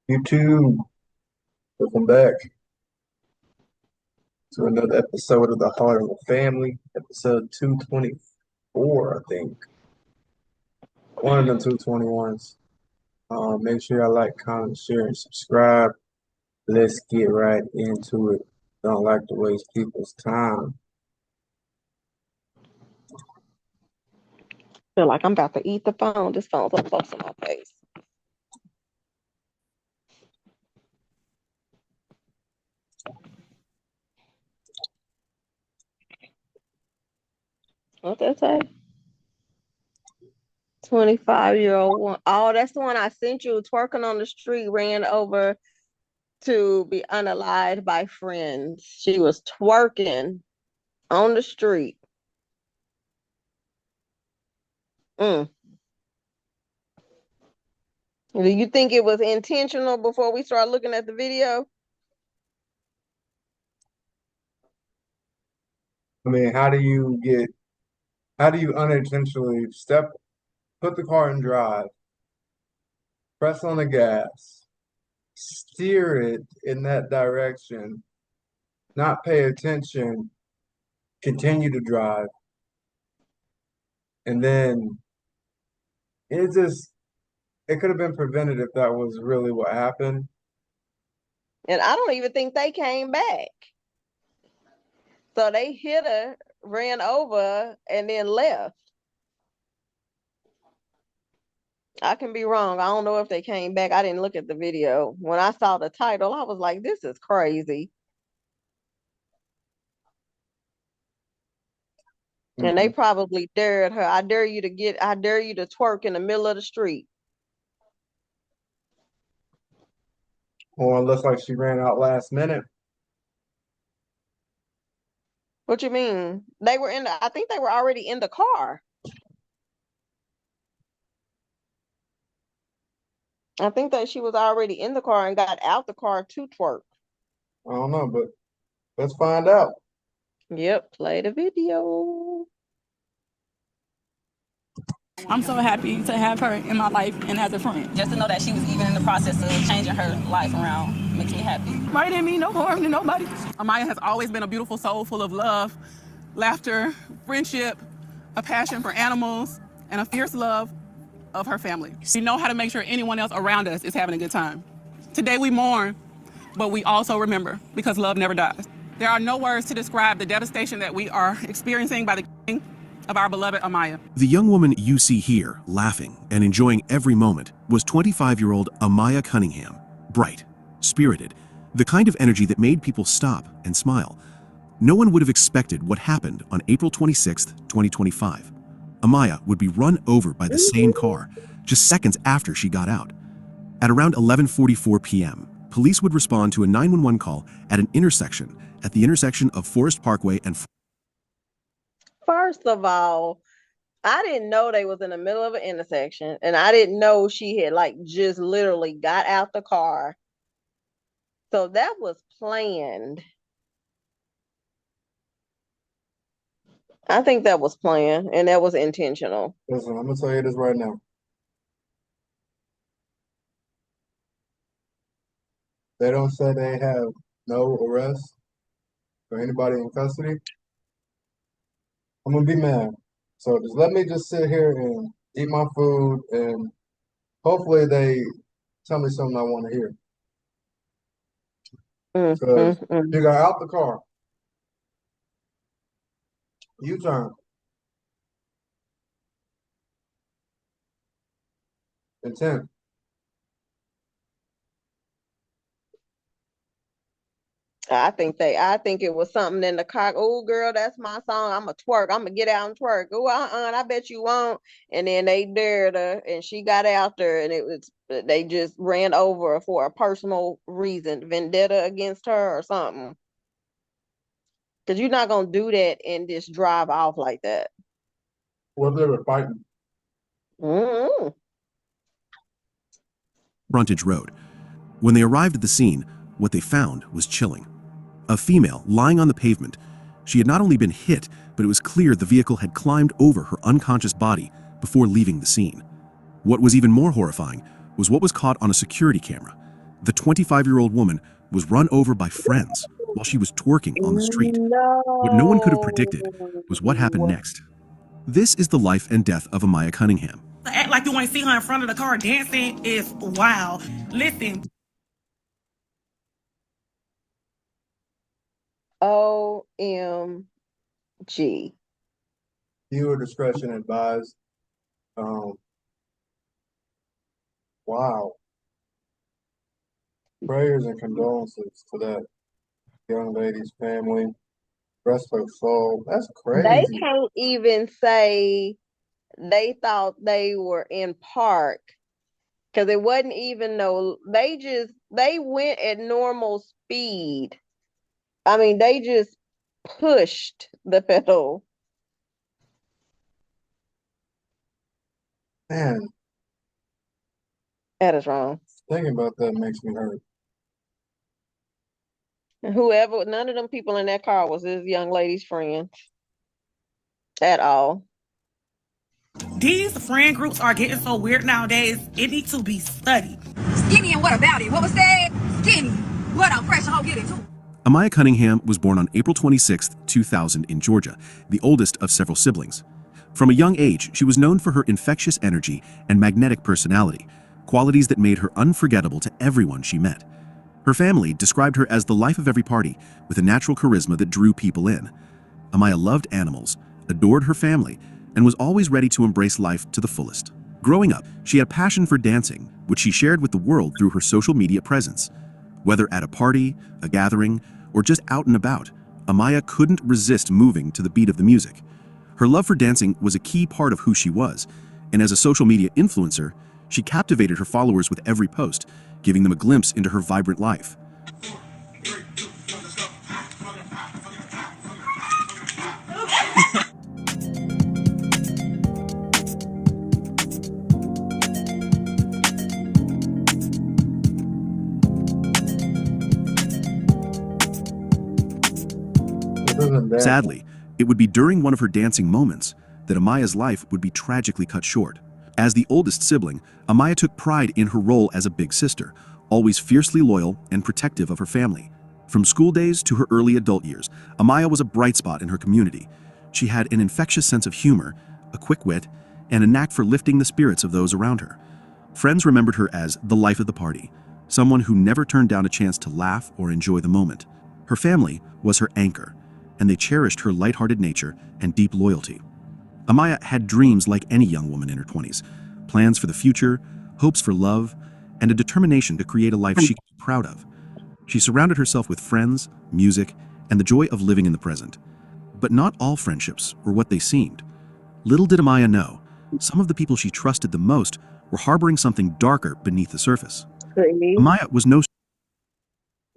YouTube, welcome back to another episode of The Heart of the Family, episode 224, I think. One of the 221s. Make sure y'all like, comment, share, and subscribe. Let's get right into it. Don't like to waste people's time. Feel like I'm about to eat the phone. This phone's up close to my face. What that say? 25-year-old one. Oh, that's the one I sent you. Twerking on the street, ran over to be unalived by friends. She was twerking on the street. Mm. Do you think it was intentional before we start looking at the video? I mean, how do you unintentionally put the car in drive, press on the gas, steer it in that direction, not pay attention, continue to drive, and then it just it could have been prevented if that was really what happened. And I don't even think they came back. So they hit her, ran over, and then left. I can be wrong. I don't know if they came back. I didn't look at the video. When I saw the title, I was like, this is crazy. And they probably dared her. I dare you to twerk in the middle of the street. Or it looks like she ran out last minute. What you mean? I think they were already in the car. I think that she was already in the car and got out the car to twerk. I don't know, but let's find out. Yep, play the video. I'm so happy to have her in my life and as a friend. Just to know that she was even in the process of changing her life around makes me happy. Right didn't mean no harm to nobody. Amaya has always been a beautiful soul full of love, laughter, friendship, a passion for animals, and a fierce love of her family. We know how to make sure anyone else around us is having a good time. Today we mourn, but we also remember because love never dies. There are no words to describe the devastation that we are experiencing by the killing of our beloved Amaya. The young woman you see here, laughing and enjoying every moment, was 25-year-old Amaya Cunningham. Bright, spirited, the kind of energy that made people stop and smile. No one would have expected what happened on April 26, 2025. Amaya would be run over by the same car just seconds after she got out. At around 11:44 p.m., police would respond to a 911 call at the intersection of Forest Parkway and First of all, I didn't know they was in the middle of an intersection, and I didn't know she had just literally got out the car. So that was planned. I think that was planned, and that was intentional. Listen, I'm gonna tell you this right now. They don't say they have no arrest for anybody in custody. I'm gonna be mad. So just let me just sit here and eat my food, and hopefully they tell me something I want to hear. Because you got out the car, U-turn, intent. I think it was something in the car. Oh, girl, that's my song. I'm a twerk. I'm gonna get out and twerk. Oh, I bet you won't. And then they dared her, and she got out there, and they just ran over her for a personal reason, vendetta against her or something. Because you're not gonna do that and just drive off like that. What if they were fighting? Mm-hmm. Frontage Road. When they arrived at the scene, what they found was chilling. A female lying on the pavement. She had not only been hit, but it was clear the vehicle had climbed over her unconscious body before leaving the scene. What was even more horrifying was what was caught on a security camera. The 25-year-old woman was run over by friends while she was twerking on the street. What no one could have predicted was what happened No. next. This is the life and death of Amaya Cunningham. To act like you want to see her in front of the car dancing is wild. Listen. OMG. Viewer discretion advised. Wow. Prayers and condolences to that young lady's family. Rest her soul. That's They crazy. can't even say they thought they were in park because it wasn't even they went at normal speed. I mean, they just pushed the pedal. Man, That is wrong. thinking about that makes me hurt. None of them people in that car was this young lady's friend at all. These friend groups are getting so weird nowadays. It needs to be studied. Skinny and what about it? What was that? Skinny. What a fresh hoe get into. Amaya Cunningham was born on April 26, 2000 in Georgia, the oldest of several siblings. From a young age, she was known for her infectious energy and magnetic personality, qualities that made her unforgettable to everyone she met. Her family described her as the life of every party, with a natural charisma that drew people in. Amaya loved animals, adored her family, and was always ready to embrace life to the fullest. Growing up, she had a passion for dancing, which she shared with the world through her social media presence. Whether at a party, a gathering, or just out and about, Amaya couldn't resist moving to the beat of the music. Her love for dancing was a key part of who she was, and as a social media influencer, she captivated her followers with every post, giving them a glimpse into her vibrant life. Sadly, it would be during one of her dancing moments that Amaya's life would be tragically cut short. As the oldest sibling, Amaya took pride in her role as a big sister, always fiercely loyal and protective of her family. From school days to her early adult years, Amaya was a bright spot in her community. She had an infectious sense of humor, a quick wit, and a knack for lifting the spirits of those around her. Friends remembered her as the life of the party, someone who never turned down a chance to laugh or enjoy the moment. Her family was her anchor, and they cherished her lighthearted nature and deep loyalty. Amaya had dreams like any young woman in her 20s, plans for the future, hopes for love, and a determination to create a life she could be proud of. She surrounded herself with friends, music, and the joy of living in the present. But not all friendships were what they seemed. Little did Amaya know, some of the people she trusted the most were harboring something darker beneath the surface. See? Amaya was no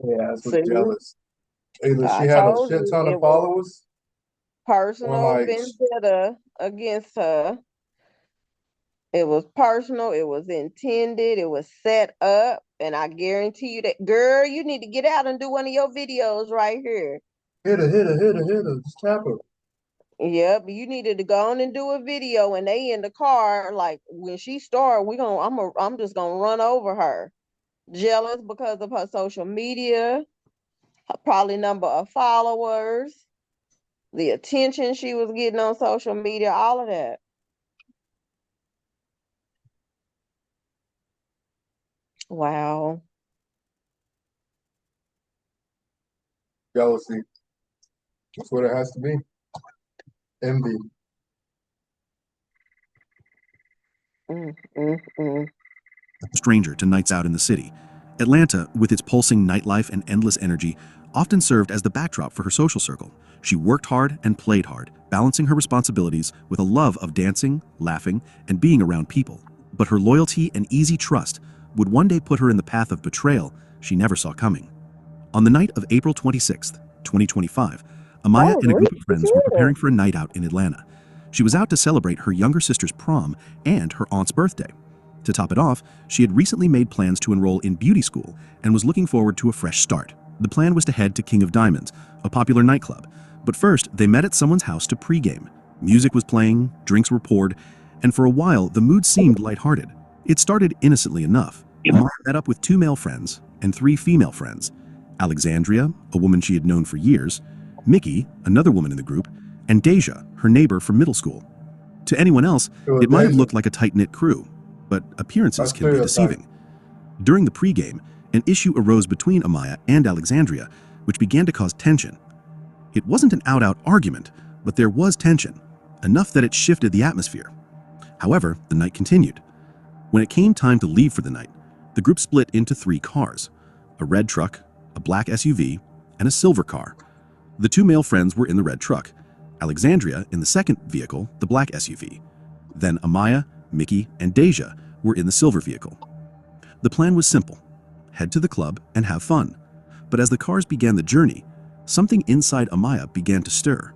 Yeah, I was See? jealous. Either I she had a told shit you ton it of was followers, or personal like, vendetta against her. It was personal, it was intended, it was set up, and I guarantee you that, girl, you need to get out and do one of your videos right here. hit her, hit her, hit her, hit her, just tap her. Yep, you needed to go on and do a video, and they in the car, like when she started, I'm just gonna run over her. Jealous because of her social media, probably number of followers, the attention she was getting on social media, all of that. Wow. Jealousy. That's what it has to be. Envy. stranger to nights out in the city. Atlanta, with its pulsing nightlife and endless energy, often served as the backdrop for her social circle. She worked hard and played hard, balancing her responsibilities with a love of dancing, laughing, and being around people. But her loyalty and easy trust would one day put her in the path of betrayal she never saw coming. On the night of April 26, 2025, Amaya and a group of friends were preparing for a night out in Atlanta. She was out to celebrate her younger sister's prom and her aunt's birthday. To top it off, she had recently made plans to enroll in beauty school and was looking forward to a fresh start. The plan was to head to King of Diamonds, a popular nightclub. But first, they met at someone's house to pregame. Music was playing, drinks were poured, and for a while, the mood seemed lighthearted. It started innocently enough. Amaya met up with two male friends, and 3 female friends: Alexandria, a woman she had known for years, Mickey, another woman in the group, and Deja, her neighbor from middle school. To anyone else, To a it might have Deja, looked like a tight-knit crew, but a appearances can be stereotype. deceiving. During the pregame, an issue arose between Amaya and Alexandria, which began to cause tension. It wasn't an out-out argument, but there was tension, enough that it shifted the atmosphere. However, the night continued. When it came time to leave for the night, the group split into 3 cars: a red truck, a black SUV, and a silver car. The 2 male friends were in the red truck, Alexandria in the second vehicle, the black SUV. Then Amaya, Mickey, and Deja were in the silver vehicle. The plan was simple: head to the club and have fun. But as the cars began the journey, something inside Amaya began to stir.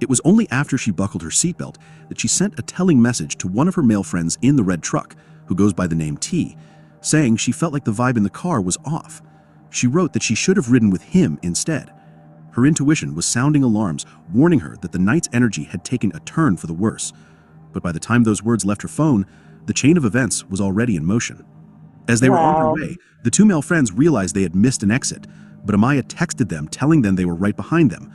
It was only after she buckled her seatbelt that she sent a telling message to one of her male friends in the red truck, who goes by the name T, saying she felt like the vibe in the car was off. She wrote that she should have ridden with him instead. Her intuition was sounding alarms, warning her that the night's energy had taken a turn for the worse. But by the time those words left her phone, the chain of events was already in motion. As they were on their Wow. way, the 2 male friends realized they had missed an exit, but Amaya texted them telling them they were right behind them.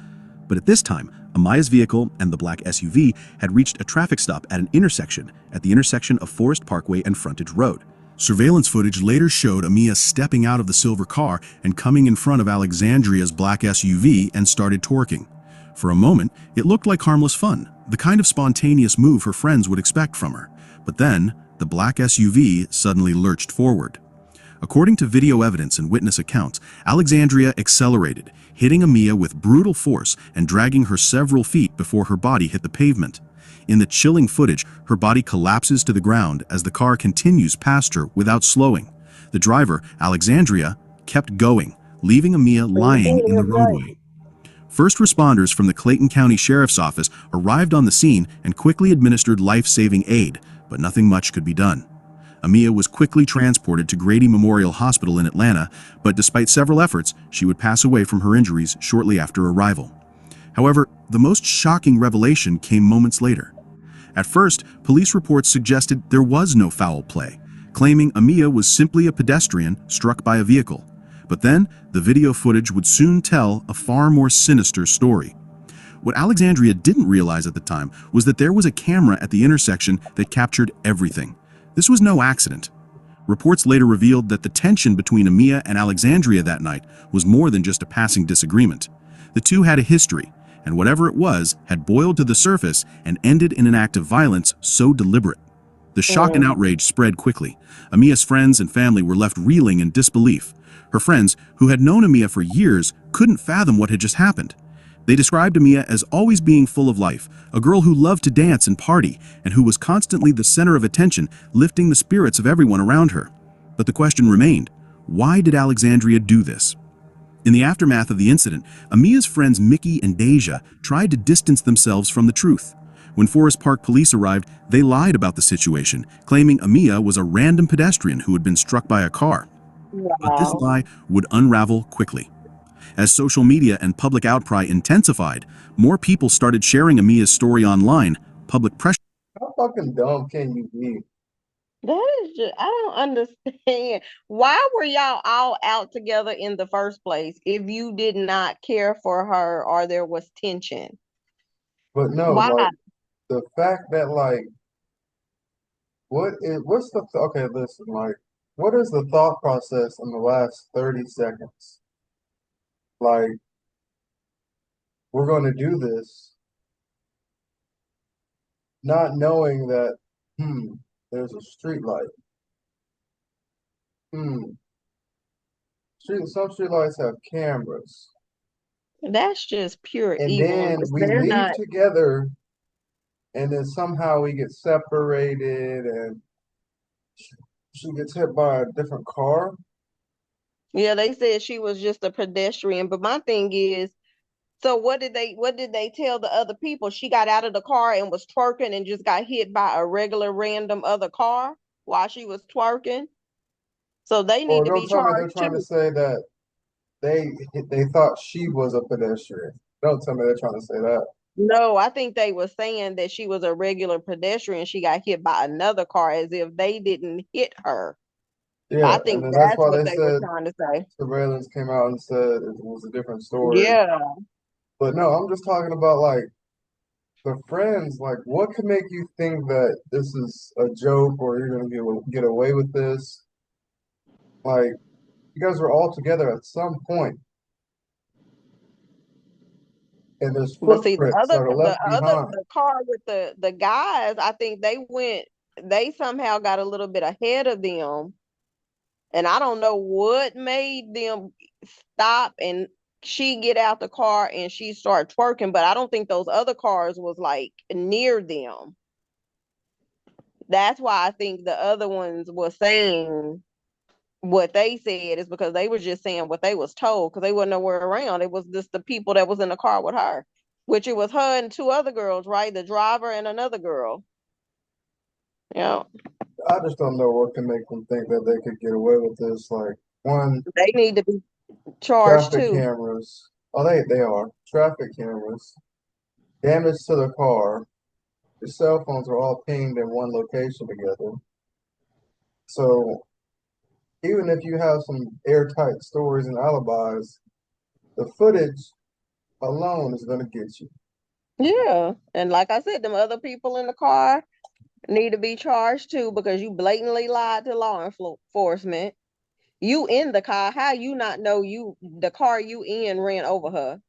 But at this time, Amaya's vehicle and the black SUV had reached a traffic stop at an intersection at the intersection of Forest Parkway and Frontage Road. Surveillance footage later showed Amaya stepping out of the silver car and coming in front of Alexandria's black SUV and started twerking. For a moment, it looked like harmless fun, the kind of spontaneous move her friends would expect from her. But then, the black SUV suddenly lurched forward. According to video evidence and witness accounts, Alexandria accelerated, hitting Amaya with brutal force and dragging her several feet before her body hit the pavement. In the chilling footage, her body collapses to the ground as the car continues past her without slowing. The driver, Alexandria, kept going, leaving Amaya lying in the roadway. First responders from the Clayton County Sheriff's Office arrived on the scene and quickly administered life-saving aid, but nothing much could be done. Amaya was quickly transported to Grady Memorial Hospital in Atlanta, but despite several efforts, she would pass away from her injuries shortly after arrival. However, the most shocking revelation came moments later. At first, police reports suggested there was no foul play, claiming Amaya was simply a pedestrian struck by a vehicle. But then, the video footage would soon tell a far more sinister story. What Alexandria didn't realize at the time was that there was a camera at the intersection that captured everything. This was no accident. Reports later revealed that the tension between Amaya and Alexandria that night was more than just a passing disagreement. The two had a history, and whatever it was had boiled to the surface and ended in an act of violence so deliberate. The shock and outrage spread quickly. Amaya's friends and family were left reeling in disbelief. Her friends, who had known Amaya for years, couldn't fathom what had just happened. They described Amaya as always being full of life, a girl who loved to dance and party, and who was constantly the center of attention, lifting the spirits of everyone around her. But the question remained, why did Alexandria do this? In the aftermath of the incident, Amaya's friends Mickey and Deja tried to distance themselves from the truth. When Forest Park police arrived, they lied about the situation, claiming Amaya was a random pedestrian who had been struck by a car. But this Wow. lie would unravel quickly. As social media and public outcry intensified, more people started sharing Amaya's story online. Public pressure How fucking dumb can you be? That is just, I don't understand. Why were y'all all out together in the first place if you did not care for her or there was tension? But no, Why? like the fact that like what's the okay, listen, like what is the thought process in the last 30 seconds? Like, we're gonna do this, not knowing that, there's a street light. Hmm. Some street lights have cameras. That's just pure And then evilness. we They're leave not, together and then somehow we get separated and she gets hit by a different car. yeah, they said she was just a pedestrian. But my thing is, so what did they tell the other people? She got out of the car and was twerking and just got hit by a regular random other car while she was twerking. So they Or need to don't be tell me they're charged trying to too. say that they they thought she was a pedestrian. Don't tell me they're trying to say that. No, I think they were saying that she was a regular pedestrian. She got hit by another car as if they didn't hit her. Yeah, I and think then that's that's why what they they were said trying to say. surveillance came out and said it was a different story. Yeah. But no, I'm just talking about like the friends. Like, what could make you think that this is a joke or you're gonna get away with this? Like, you guys were all together at some point, and there's But see, footprints that are left behind. the car with the guys, I think they somehow got a little bit ahead of them. And I don't know what made them stop and she get out the car and she start twerking, but I don't think those other cars was like near them. That's why I think the other ones were saying what they said is because they were just saying what they was told because they wasn't nowhere around. It was just the people that was in the car with her, which it was her and two other girls, right? The driver and another girl. Yeah, I just don't know what can make them think that they could get away with this. Like, one, they need to be charged traffic too. cameras. Oh, they are traffic cameras. Damage to the car. The cell phones are all pinged in one location together. So even if you have some airtight stories and alibis, the footage alone is going to get you. Yeah, and like I said, them other people in the car need to be charged too because you blatantly lied to law enforcement. You in the car, how you not know the car you in ran over her?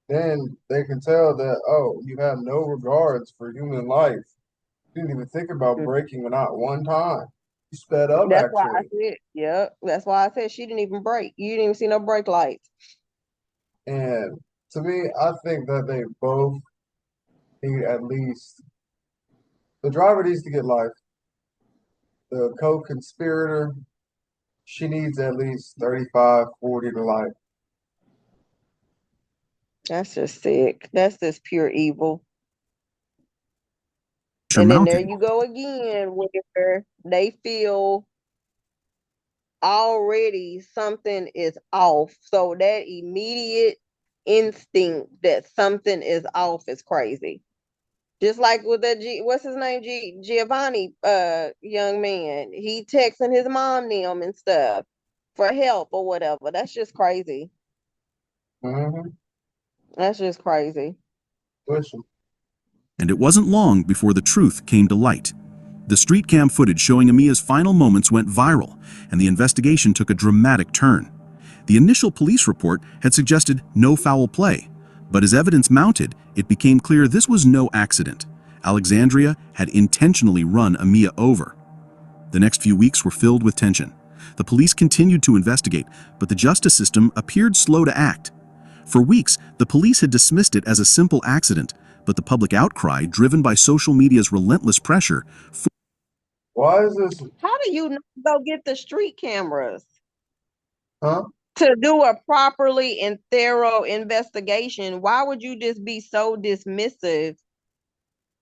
Then they can tell that, oh, you have no regards for human life. You didn't even think about braking not one time. You sped up, That's why I actually. said, yeah, that's why I said she didn't even brake. You didn't even see no brake lights. And to me, I think that they both need at least the driver needs to get life. The co-conspirator, she needs at least 35, 40 to life. That's just sick. That's just pure evil. Pressure And then there mounted. you go again, where they feel already something is off. So that immediate instinct that something is off is crazy. Just like with what's his name, Giovanni, young man. He texting his mom them and stuff for help or whatever. That's just crazy. Mm-hmm. That's just crazy. Listen. And it wasn't long before the truth came to light. The street cam footage showing Amaya's final moments went viral, and the investigation took a dramatic turn. The initial police report had suggested no foul play, but as evidence mounted, it became clear this was no accident. Alexandria had intentionally run Amaya over. The next few weeks were filled with tension. The police continued to investigate, but the justice system appeared slow to act. For weeks, the police had dismissed it as a simple accident, but the public outcry, driven by social media's relentless pressure, Why is this? How do you not go get the street cameras Huh? to do a properly and thorough investigation? Why would you just be so dismissive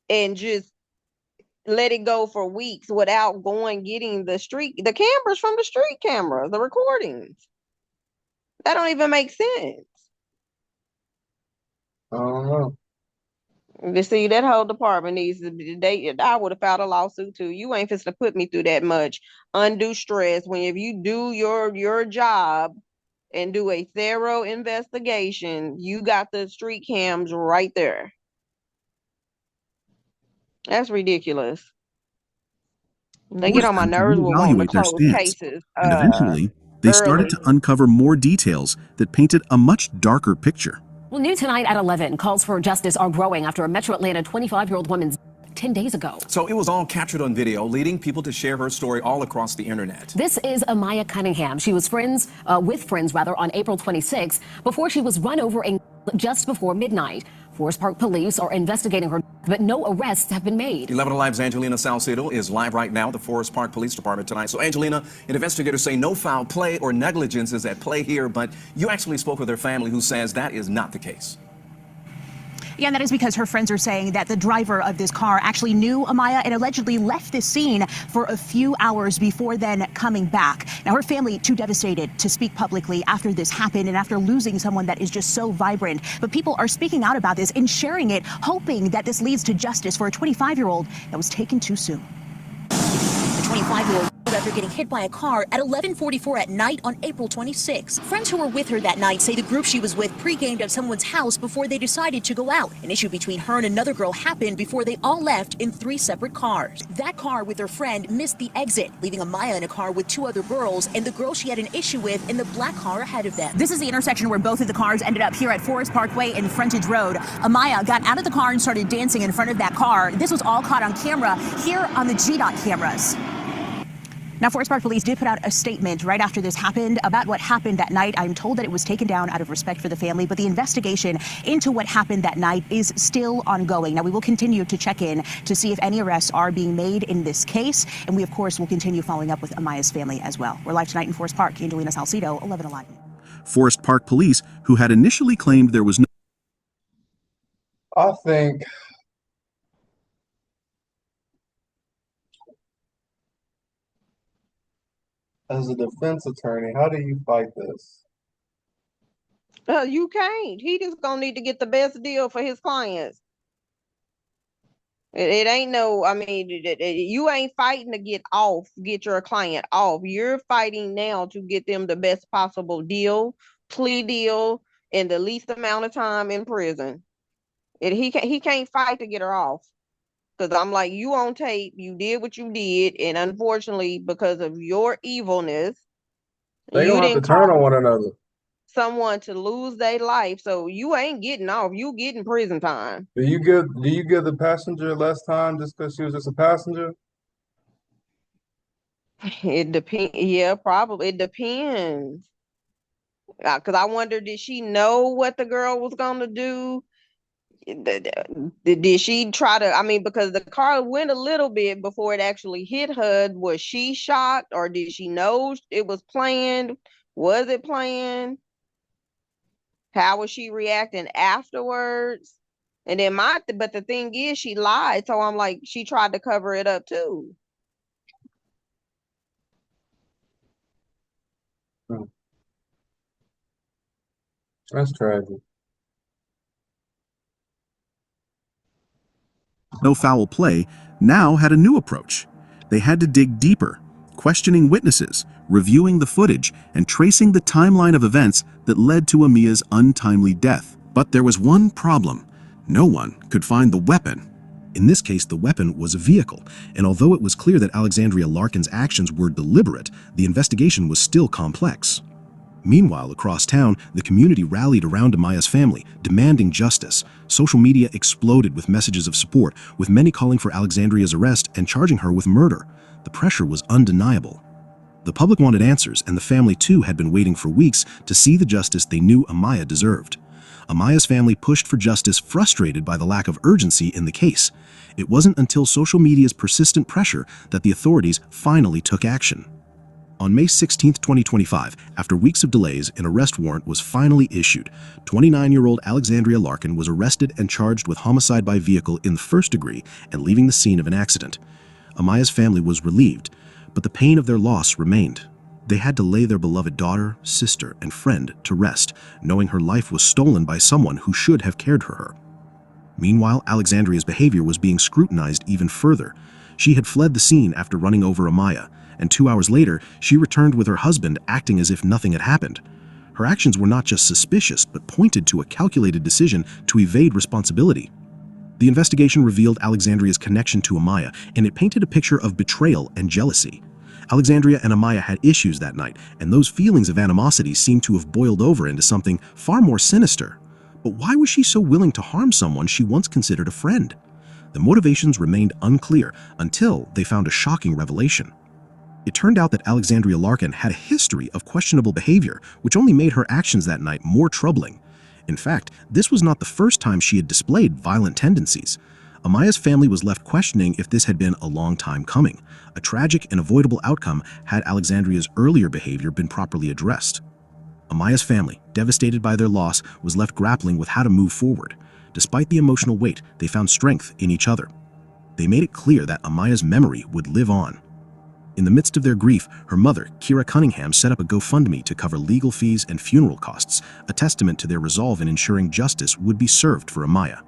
and just let it go for weeks without getting the cameras from the street cameras, the recordings? That don't even make sense. I don't know. You see, that whole department needs to be, I would have filed a lawsuit too. You ain't supposed to put me through that much undue stress when if you do your job and do a thorough investigation, you got the street cams right there. That's ridiculous. They get forced on my them to nerves with wanting to reevaluate their close stance. cases And eventually, they started early. to uncover more details that painted a much darker picture. Well, new tonight at 11, calls for justice are growing after a Metro Atlanta 25-year-old woman's 10 days ago. So it was all captured on video, leading people to share her story all across the internet. This is Amaya Cunningham. She was with friends on April 26 before she was run over just before midnight. Forest Park police are investigating her, but no arrests have been made. 11 Alive's Angelina Salcedo is live right now at the Forest Park Police Department tonight. So, Angelina, investigators say no foul play or negligence is at play here, but you actually spoke with her family who says that is not the case. Yeah, and that is because her friends are saying that the driver of this car actually knew Amaya and allegedly left the scene for a few hours before then coming back. Now, her family too devastated to speak publicly after this happened and after losing someone that is just so vibrant. But people are speaking out about this and sharing it, hoping that this leads to justice for a 25-year-old that was taken too soon. The 25-year-old that after getting hit by a car at 11:44 at night on April 26. Friends who were with her that night say the group she was with pre-gamed at someone's house before they decided to go out. An issue between her and another girl happened before they all left in 3 separate cars. That car with her friend missed the exit, leaving Amaya in a car with 2 other girls and the girl she had an issue with in the black car ahead of them. This is the intersection where both of the cars ended up here at Forest Parkway and Frontage Road. Amaya got out of the car and started dancing in front of that car. This was all caught on camera here on the GDOT cameras. Now, Forest Park Police did put out a statement right after this happened about what happened that night. I'm told that it was taken down out of respect for the family, but the investigation into what happened that night is still ongoing. Now, we will continue to check in to see if any arrests are being made in this case, and we, of course, will continue following up with Amaya's family as well. We're live tonight in Forest Park. Angelina Salcido, 11 Alive. Forest Park Police, who had initially claimed there was no... I think as a defense attorney, how do you fight this? You can't. He just gonna need to get the best deal for his clients. It ain't no, I mean, you ain't fighting to get your client off. You're fighting now to get them the best possible deal, plea deal, in the least amount of time in prison. He can't fight to get her off. Because I'm like, you on tape, you did what you did, and unfortunately, because of your evilness, They you gonna have to didn't turn on cause one another. someone to lose their life. So you ain't getting off. You getting prison time. Do you give the passenger less time just because she was just a passenger? It depends. Yeah, probably. It depends. Because I wonder, did she know what the girl was gonna do? Did she try to, I mean, because the car went a little bit before it actually hit her. Was she shocked, or did she know it was planned? Was it planned? How was she reacting afterwards? And then but the thing is, she lied. So I'm like, she tried to cover it up too. That's tragic. No foul play now had a new approach. They had to dig deeper, questioning witnesses, reviewing the footage, and tracing the timeline of events that led to Amaya's untimely death. But there was one problem. No one could find the weapon. In this case, the weapon was a vehicle, and although it was clear that Alexandria Larkin's actions were deliberate, the investigation was still complex. Meanwhile, across town, the community rallied around Amaya's family, demanding justice. Social media exploded with messages of support, with many calling for Alexandria's arrest and charging her with murder. The pressure was undeniable. The public wanted answers, and the family too had been waiting for weeks to see the justice they knew Amaya deserved. Amaya's family pushed for justice, frustrated by the lack of urgency in the case. It wasn't until social media's persistent pressure that the authorities finally took action. On May 16, 2025, after weeks of delays, an arrest warrant was finally issued. 29-year-old Alexandria Larkin was arrested and charged with homicide by vehicle in the first degree and leaving the scene of an accident. Amaya's family was relieved, but the pain of their loss remained. They had to lay their beloved daughter, sister, and friend to rest, knowing her life was stolen by someone who should have cared for her. Meanwhile, Alexandria's behavior was being scrutinized even further. She had fled the scene after running over Amaya, and 2 hours later, she returned with her husband, acting as if nothing had happened. Her actions were not just suspicious, but pointed to a calculated decision to evade responsibility. The investigation revealed Alexandria's connection to Amaya, and it painted a picture of betrayal and jealousy. Alexandria and Amaya had issues that night, and those feelings of animosity seemed to have boiled over into something far more sinister. But why was she so willing to harm someone she once considered a friend? The motivations remained unclear until they found a shocking revelation. It turned out that Alexandria Larkin had a history of questionable behavior, which only made her actions that night more troubling. In fact, this was not the first time she had displayed violent tendencies. Amaya's family was left questioning if this had been a long time coming. A tragic and avoidable outcome had Alexandria's earlier behavior been properly addressed. Amaya's family, devastated by their loss, was left grappling with how to move forward. Despite the emotional weight, they found strength in each other. They made it clear that Amaya's memory would live on. In the midst of their grief, her mother, Amaya Cunningham, set up a GoFundMe to cover legal fees and funeral costs, a testament to their resolve in ensuring justice would be served for Amaya.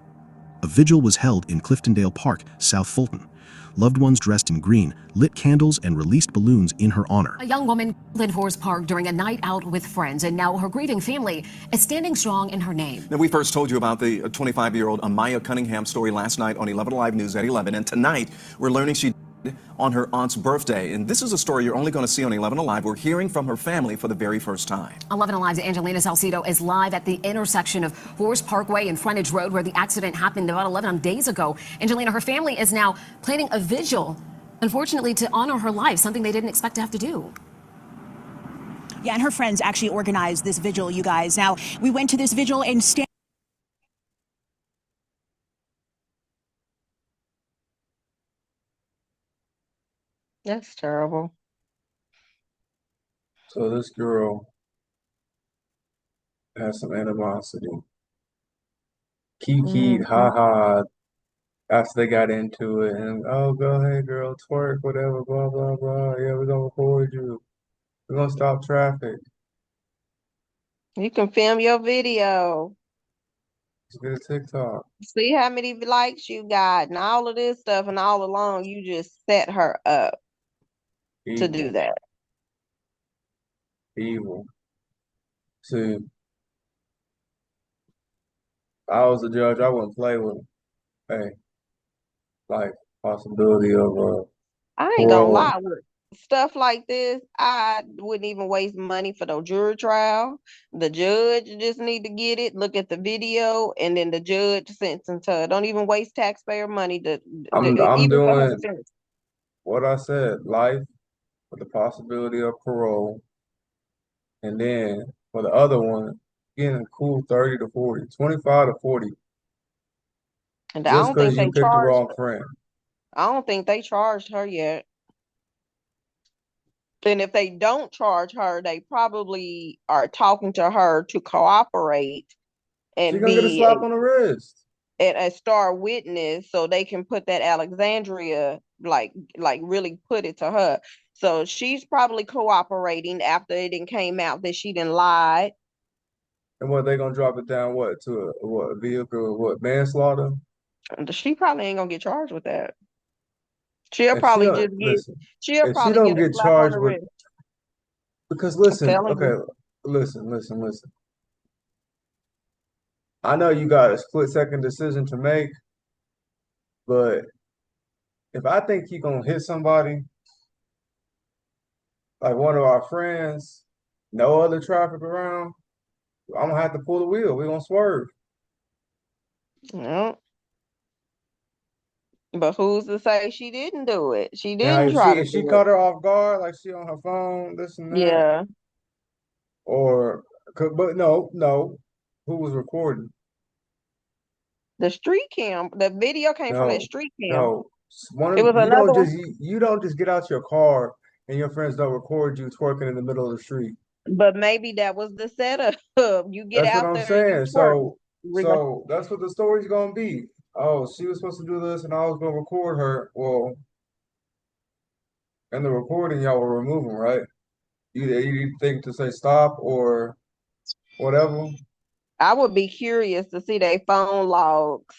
A vigil was held in Cliftondale Park, South Fulton. loved ones dressed in green lit candles and released balloons in her honor. A young woman in Forest Park during a night out with friends, and now her grieving family is standing strong in her name. Now, we first told you about the 25-year-old Amaya Cunningham story last night on 11 Alive News at 11, and tonight we're learning she died on her aunt's birthday. And this is a story you're only going to see on 11 Alive. We're hearing from her family for the very first time. 11 Alive's Angelina Salcido is live at the intersection of Forest Parkway and Frontage Road, where the accident happened about 11 days ago. Angelina, her family is now planning a vigil, unfortunately, to honor her life, something they didn't expect to have to do. Yeah, and her friends actually organized this vigil, you guys. Now, we went to this vigil and That's terrible. So this girl has some animosity. Kiki, haha, after they got into it, and oh, go ahead, girl, twerk, whatever, blah, blah, blah. Yeah, we're gonna record you. We're gonna stop traffic. You can film your video. Let's get a TikTok. See how many likes you got and all of this stuff, and all along you just set her up to do that. Evil. See, if I was a judge, I wouldn't play with him. Hey, like possibility of I ain't gonna parole. lie, with stuff like this, I wouldn't even waste money for no jury trial. The judge just need to get it, look at the video, and then the judge sentence her. Don't even waste taxpayer money I'm even for her doing sentence. what I said, life with the possibility of parole. And then for the other one, getting a cool 30 to 40, 25 to 40, And I just don't because think you they picked the charged wrong her. friend. I don't think they charged her yet. And if they don't charge her, they probably are talking to her to cooperate She's and gonna get a be slap on the wrist. a star witness, so they can put that Alexandria like really put it to her. So she's probably cooperating after it didn't came out that she didn't lie. And what, they gonna drop it down what to a vehicle, what, manslaughter? She probably ain't gonna get charged with that. She'll If she probably don't just get listen, she'll if she probably don't get a get slap on charged the with, wrist. because I'm listen, telling okay, you. listen. I know you got a split-second decision to make, but if I think he gonna hit somebody, like one of our friends, no other traffic around, I'm gonna have to pull the wheel. We're gonna swerve. No. But who's to say she didn't do it? She Now, didn't try to if she do it. caught her off guard, like she on her phone, this and that, Yeah. or, but no, who was recording? The street cam, the video came from that No, street cam. no. It was another one. You don't just get out your car and your friends don't record you twerking in the middle of the street. But maybe that was the setup. You get That's what out I'm there and you saying. twerk. So that's what the story's gonna be. Oh, she was supposed to do this, and I was gonna record her. Well, in the recording, y'all were removing, right? You think to say stop or whatever. I would be curious to see their phone logs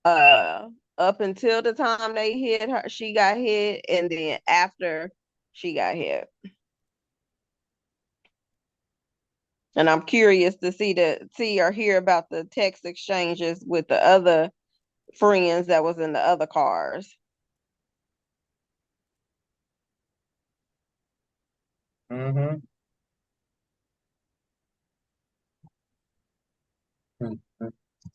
up until the time they hit her, she got hit, and then after she got hit. And I'm curious to see or hear about the text exchanges with the other friends that was in the other cars. Mm-hmm.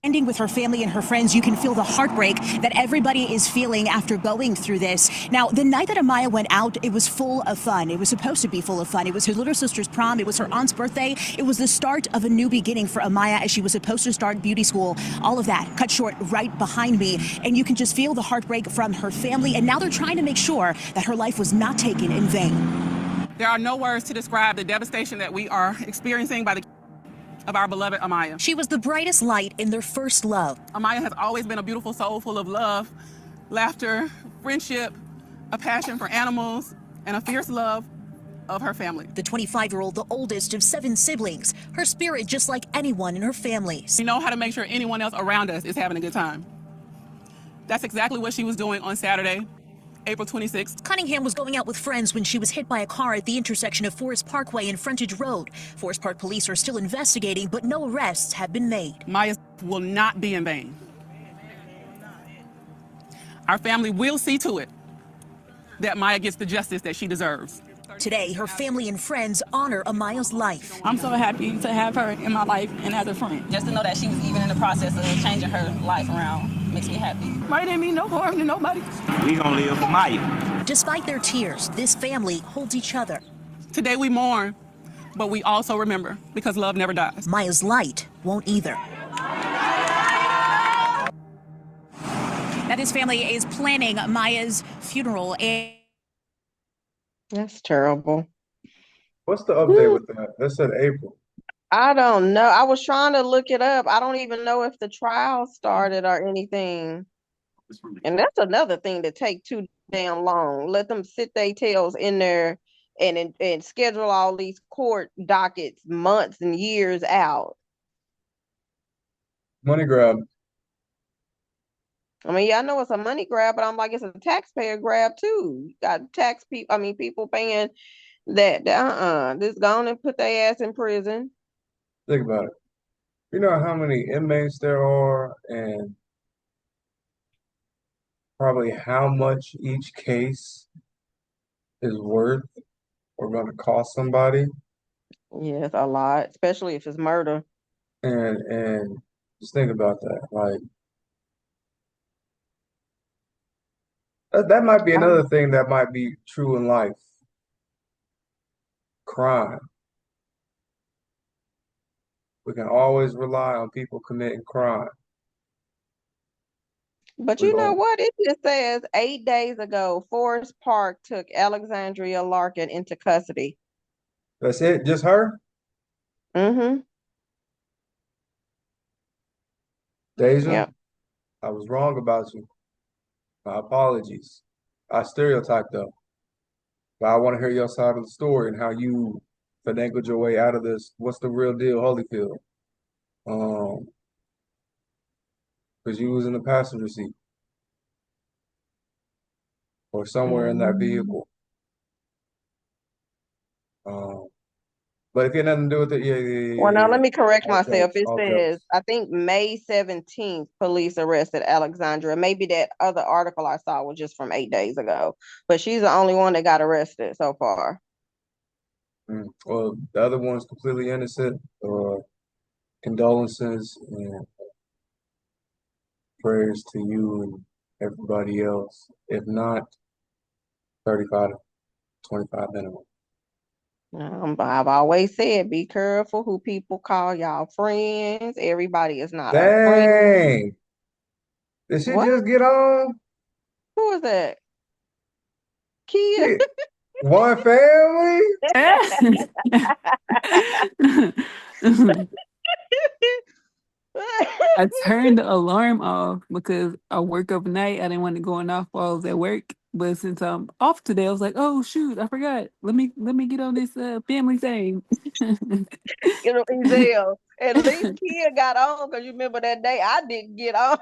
ending with her family and her friends, you can feel the heartbreak that everybody is feeling after going through this. Now, the night that Amaya went out, it was full of fun. It was supposed to be full of fun. It was her little sister's prom. It was her aunt's birthday. It was the start of a new beginning for Amaya as she was supposed to start beauty school. All of that cut short right behind me. And you can just feel the heartbreak from her family. And now they're trying to make sure that her life was not taken in vain. There are no words to describe the devastation that we are experiencing by the of our beloved Amaya. She was the brightest light in their first love. Amaya has always been a beautiful soul full of love, laughter, friendship, a passion for animals, and a fierce love of her family. The 25-year-old, the oldest of 7 siblings, her spirit just like anyone in her family. We know how to make sure anyone else around us is having a good time. That's exactly what she was doing on Saturday. April 26th. Cunningham was going out with friends when she was hit by a car at the intersection of Forest Parkway and Frontage Road. Forest Park police are still investigating, but no arrests have been made. Maya's will not be in vain. Our family will see to it that Maya gets the justice that she deserves. Today, her family and friends honor Amaya's life. I'm so happy to have her in my life and as a friend. Just to know that she was even in the process of changing her life around makes me happy. Maya didn't mean no harm to nobody. We gonna live for Maya. Despite their tears, this family holds each other. Today we mourn, but we also remember, because love never dies. Maya's light won't either. Now, this family is planning Maya's funeral. That's terrible. What's the update with that? That said April. I don't know. I was trying to look it up. I don't even know if the trial started or anything. And that's another thing that take too damn long. Let them sit their tails in there and schedule all these court dockets months and years out. Money grab. I mean, yeah, I know it's a money grab, but I'm like, it's a taxpayer grab too. You got people paying that. Just go on and put their ass in prison. Think about it. You know how many inmates there are and probably how much each case is worth or going to cost somebody? Yes, a lot, especially if it's murder. And just think about that. Like, that might be another thing that might be true in life. Crime. We can always rely on people committing crime. But you know what? It just says 8 days ago, Forest Park took Alexandria Larkin into custody. That's it? Just her? Mm-hmm. Deja, Yep. I was wrong about you. My apologies. I stereotyped though. But I want to hear your side of the story and how you finagled your way out of this. What's the real deal, Holyfield? Because you was in the passenger seat or somewhere in that vehicle. But if you had nothing to do with it, yeah. Well, now let me correct All myself. jokes, It all says, jokes. I think May 17th, police arrested Alexandria. Maybe that other article I saw was just from 8 days ago. But she's the only one that got arrested so far. Well, the other one's completely innocent. Condolences and prayers to you and everybody else. If not, 35 to 25 minimum. I've always said, be careful who people call y'all friends. Everybody is not a friend. Dang. Did she What? just get on? Who is that? Kia. One family? I turned the alarm off because I work overnight. I didn't want it going off while I was at work. But since I'm off today, I was like, oh shoot, I forgot. Let me get on this family thing. You know, Ezell. At least Kia got on because you remember that day I didn't get on.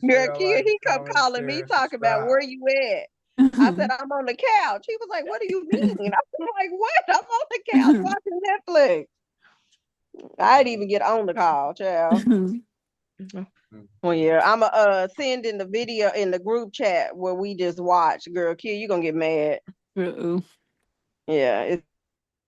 Girl, Kia, he come calling me talking about where you at. I said, I'm on the couch. He was like, what do you mean? I'm like, what? I'm on the couch watching Netflix. I didn't even get on the call, child. Well, yeah, I'm send in the video in the group chat where we just watch. Girl, Kia, you gonna get mad. Uh-oh. Yeah, it's